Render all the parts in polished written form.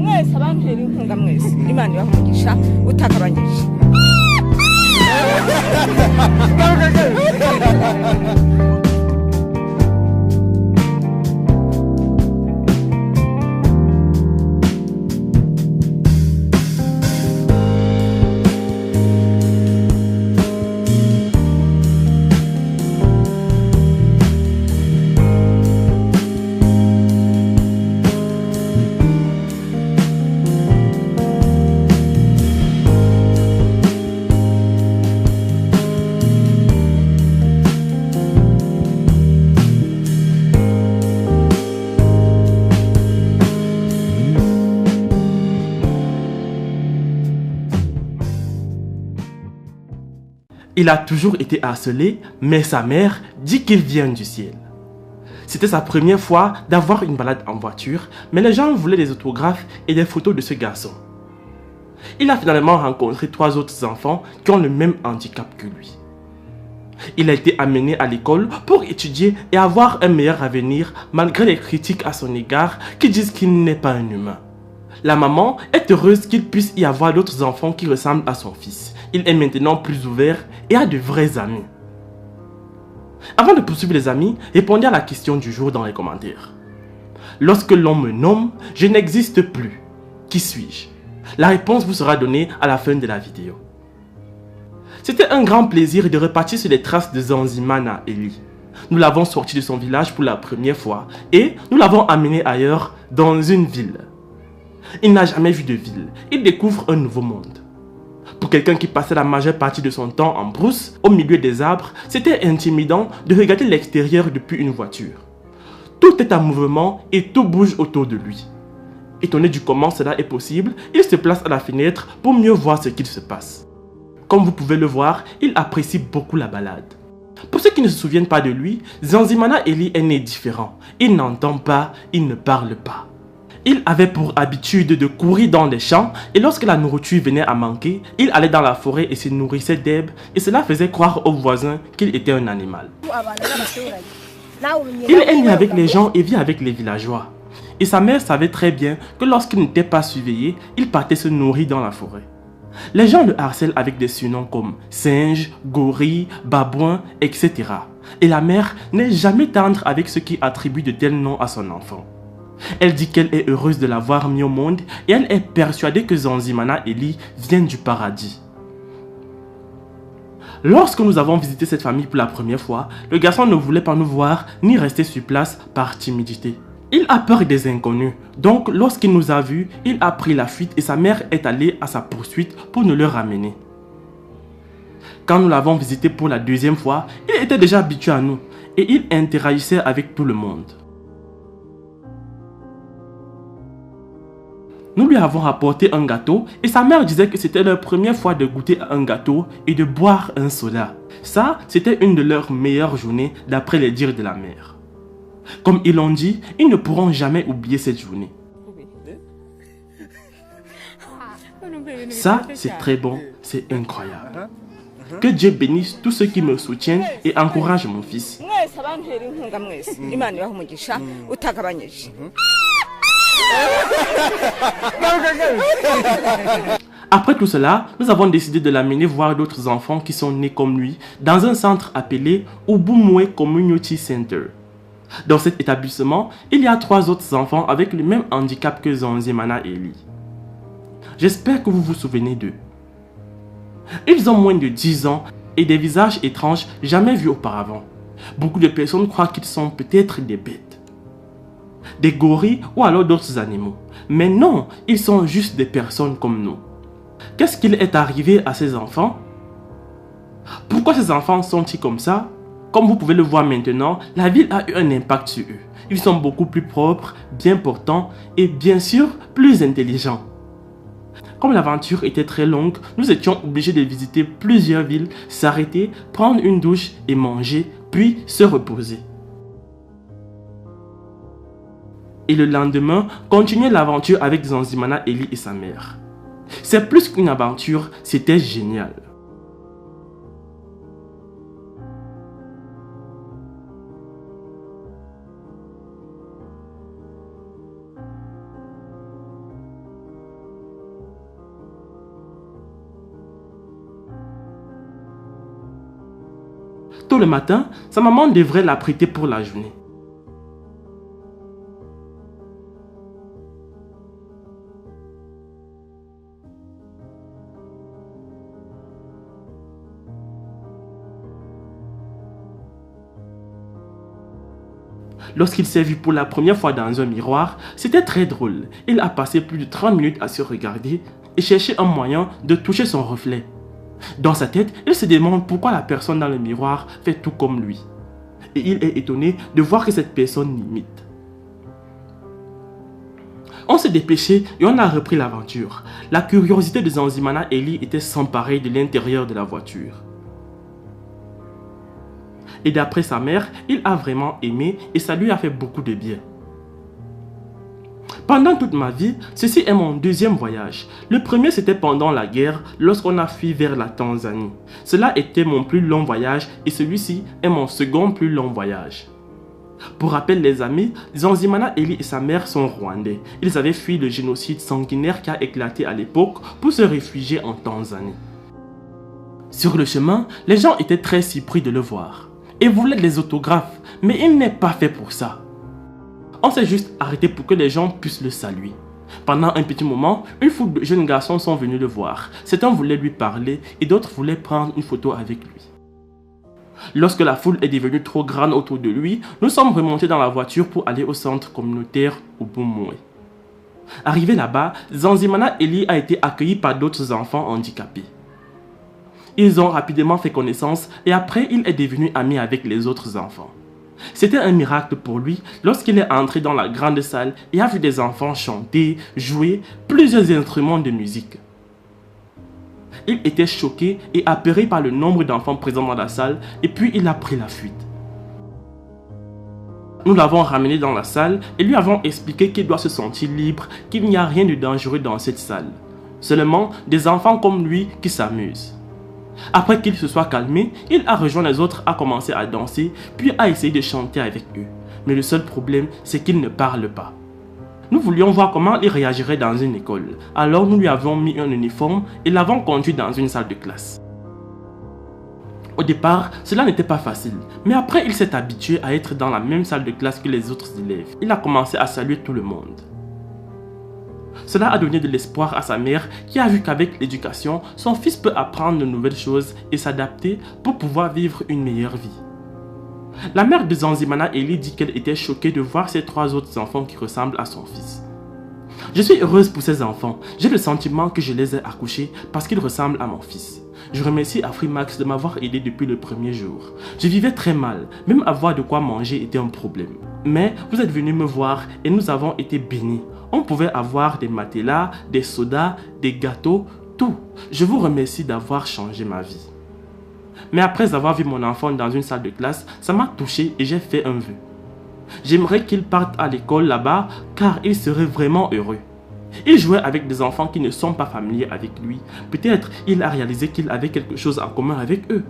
mwese abantera inkunga mwese Imana ibamugisha utakabanyije. Il a toujours été harcelé, mais sa mère dit qu'il vient du ciel. C'était sa première fois d'avoir une balade en voiture, mais les gens voulaient des autographes et des photos de ce garçon. Il a finalement rencontré 3 autres enfants qui ont le même handicap que lui. Il a été amené à l'école pour étudier et avoir un meilleur avenir malgré les critiques à son égard qui disent qu'il n'est pas un humain. La maman est heureuse qu'il puisse y avoir d'autres enfants qui ressemblent à son fils. Il est maintenant plus ouvert et a de vrais amis. Avant de poursuivre les amis, répondez à la question du jour dans les commentaires. Lorsque l'on me nomme, je n'existe plus. Qui suis-je? La réponse vous sera donnée à la fin de la vidéo. C'était un grand plaisir de repartir sur les traces de Zanzimana Eli. Nous l'avons sorti de son village pour la première fois et nous l'avons amené ailleurs dans une ville. Il n'a jamais vu de ville, il découvre un nouveau monde. Pour quelqu'un qui passait la majeure partie de son temps en brousse, au milieu des arbres, c'était intimidant de regarder l'extérieur depuis une voiture. Tout est en mouvement et tout bouge autour de lui. Étonné du comment cela est possible, il se place à la fenêtre pour mieux voir ce qu'il se passe. Comme vous pouvez le voir, il apprécie beaucoup la balade. Pour ceux qui ne se souviennent pas de lui, Zanzimana Eli est né différent. Il n'entend pas, il ne parle pas. Il avait pour habitude de courir dans les champs et lorsque la nourriture venait à manquer, il allait dans la forêt et se nourrissait d'herbes et cela faisait croire aux voisins qu'il était un animal. Il est né avec les gens et vit avec les villageois. Et sa mère savait très bien que lorsqu'il n'était pas surveillé, il partait se nourrir dans la forêt. Les gens le harcèlent avec des surnoms comme singe, gorille, babouin, etc. Et la mère n'est jamais tendre avec ceux qui attribuent de tels noms à son enfant. Elle dit qu'elle est heureuse de l'avoir mis au monde et elle est persuadée que Zanzimana Eli vient du paradis. Lorsque nous avons visité cette famille pour la première fois, le garçon ne voulait pas nous voir ni rester sur place par timidité. Il a peur des inconnus, donc lorsqu'il nous a vus, il a pris la fuite et sa mère est allée à sa poursuite pour nous le ramener. Quand nous l'avons visité pour la deuxième fois, il était déjà habitué à nous et il interagissait avec tout le monde. Nous lui avons apporté un gâteau et sa mère disait que c'était leur première fois de goûter à un gâteau et de boire un soda. Ça, c'était une de leurs meilleures journées d'après les dires de la mère. Comme ils l'ont dit, ils ne pourront jamais oublier cette journée. Ça, c'est très bon, c'est incroyable. Que Dieu bénisse tous ceux qui me soutiennent et encouragent mon fils. Après tout cela, nous avons décidé de l'amener voir d'autres enfants qui sont nés comme lui dans un centre appelé Ubumwe Community Center. Dans cet établissement, il y a 3 autres enfants avec le même handicap que Zanzimana Eli. J'espère que vous vous souvenez d'eux. Ils ont moins de 10 ans et des visages étranges jamais vus auparavant. Beaucoup de personnes croient qu'ils sont peut-être des bêtes, des gorilles ou alors d'autres animaux. Mais non, ils sont juste des personnes comme nous. Qu'est-ce qu'il est arrivé à ces enfants? Pourquoi ces enfants sont-ils comme ça? Comme vous pouvez le voir maintenant, la ville a eu un impact sur eux. Ils sont beaucoup plus propres, bien portants et bien sûr plus intelligents. Comme l'aventure était très longue, nous étions obligés de visiter plusieurs villes, s'arrêter, prendre une douche et manger, puis se reposer. Et le lendemain, continuer l'aventure avec Zanzimana Eli et sa mère. C'est plus qu'une aventure, c'était génial. Tôt le matin, sa maman devrait l'apprêter pour la journée. Lorsqu'il s'est vu pour la première fois dans un miroir, c'était très drôle. Il a passé plus de 30 minutes à se regarder et chercher un moyen de toucher son reflet. Dans sa tête, il se demande pourquoi la personne dans le miroir fait tout comme lui. Et il est étonné de voir que cette personne l'imite. On s'est dépêché et on a repris l'aventure. La curiosité de Zanzimana Ellie était sans pareil de l'intérieur de la voiture. Et d'après sa mère, il a vraiment aimé et ça lui a fait beaucoup de bien. Pendant toute ma vie, ceci est mon deuxième voyage. Le premier c'était pendant la guerre, lorsqu'on a fui vers la Tanzanie. Cela était mon plus long voyage et celui-ci est mon second plus long voyage. Pour rappel les amis, Zanzimana Ellie et sa mère sont rwandais. Ils avaient fui le génocide sanguinaire qui a éclaté à l'époque pour se réfugier en Tanzanie. Sur le chemin, les gens étaient très surpris de le voir et voulaient des autographes, mais il n'est pas fait pour ça. On s'est juste arrêté pour que les gens puissent le saluer. Pendant un petit moment, une foule de jeunes garçons sont venus le voir. Certains voulaient lui parler et d'autres voulaient prendre une photo avec lui. Lorsque la foule est devenue trop grande autour de lui, nous sommes remontés dans la voiture pour aller au centre communautaire Ubumwe. Arrivé là-bas, Zanzimana Ellie a été accueilli par d'autres enfants handicapés. Ils ont rapidement fait connaissance et après il est devenu ami avec les autres enfants. C'était un miracle pour lui lorsqu'il est entré dans la grande salle et a vu des enfants chanter, jouer plusieurs instruments de musique. Il était choqué et apeuré par le nombre d'enfants présents dans la salle et puis il a pris la fuite. Nous l'avons ramené dans la salle et lui avons expliqué qu'il doit se sentir libre, qu'il n'y a rien de dangereux dans cette salle. Seulement des enfants comme lui qui s'amusent. Après qu'il se soit calmé, il a rejoint les autres, a commencé à danser, puis a essayé de chanter avec eux. Mais le seul problème, c'est qu'il ne parle pas. Nous voulions voir comment il réagirait dans une école. Alors nous lui avons mis un uniforme et l'avons conduit dans une salle de classe. Au départ, cela n'était pas facile, mais après il s'est habitué à être dans la même salle de classe que les autres élèves. Il a commencé à saluer tout le monde. Cela a donné de l'espoir à sa mère qui a vu qu'avec l'éducation, son fils peut apprendre de nouvelles choses et s'adapter pour pouvoir vivre une meilleure vie. La mère de Zanzimana Ellie dit qu'elle était choquée de voir ses 3 autres enfants qui ressemblent à son fils. Je suis heureuse pour ces enfants. J'ai le sentiment que je les ai accouchés parce qu'ils ressemblent à mon fils. Je remercie Afrimax de m'avoir aidé depuis le premier jour. Je vivais très mal, même avoir de quoi manger était un problème. Mais vous êtes venus me voir et nous avons été bénis. On pouvait avoir des matelas, des sodas, des gâteaux, tout. Je vous remercie d'avoir changé ma vie. Mais après avoir vu mon enfant dans une salle de classe, ça m'a touché et j'ai fait un vœu. J'aimerais qu'il parte à l'école là-bas car il serait vraiment heureux. Il jouait avec des enfants qui ne sont pas familiers avec lui. Peut-être il a réalisé qu'il avait quelque chose en commun avec eux.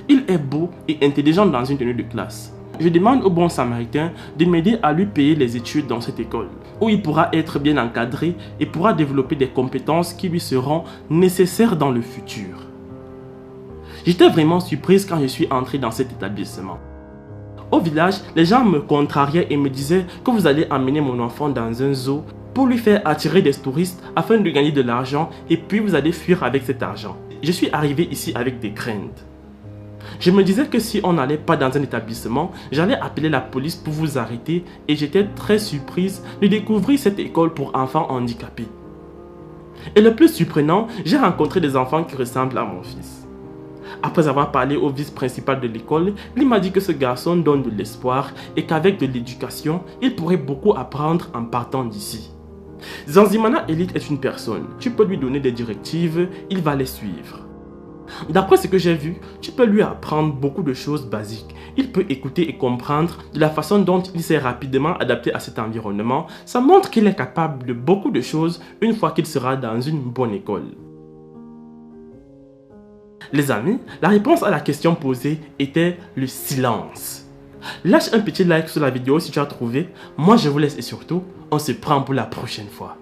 Il est beau et intelligent dans une tenue de classe. Je demande au bon samaritain de m'aider à lui payer les études dans cette école, où il pourra être bien encadré et pourra développer des compétences qui lui seront nécessaires dans le futur. J'étais vraiment surprise quand je suis entré dans cet établissement. Au village, les gens me contrariaient et me disaient que vous allez emmener mon enfant dans un zoo pour lui faire attirer des touristes afin de gagner de l'argent et puis vous allez fuir avec cet argent. Je suis arrivé ici avec des craintes. Je me disais que si on n'allait pas dans un établissement, j'allais appeler la police pour vous arrêter et j'étais très surprise de découvrir cette école pour enfants handicapés. Et le plus surprenant, j'ai rencontré des enfants qui ressemblent à mon fils. Après avoir parlé au vice-principal de l'école, il m'a dit que ce garçon donne de l'espoir et qu'avec de l'éducation, il pourrait beaucoup apprendre en partant d'ici. Zanzimana Ellie est une personne, tu peux lui donner des directives, il va les suivre. D'après ce que j'ai vu, tu peux lui apprendre beaucoup de choses basiques. Il peut écouter et comprendre de la façon dont il s'est rapidement adapté à cet environnement. Ça montre qu'il est capable de beaucoup de choses une fois qu'il sera dans une bonne école. Les amis, la réponse à la question posée était le silence. Lâche un petit like sur la vidéo si tu as trouvé. Moi je vous laisse et surtout, on se prend pour la prochaine fois.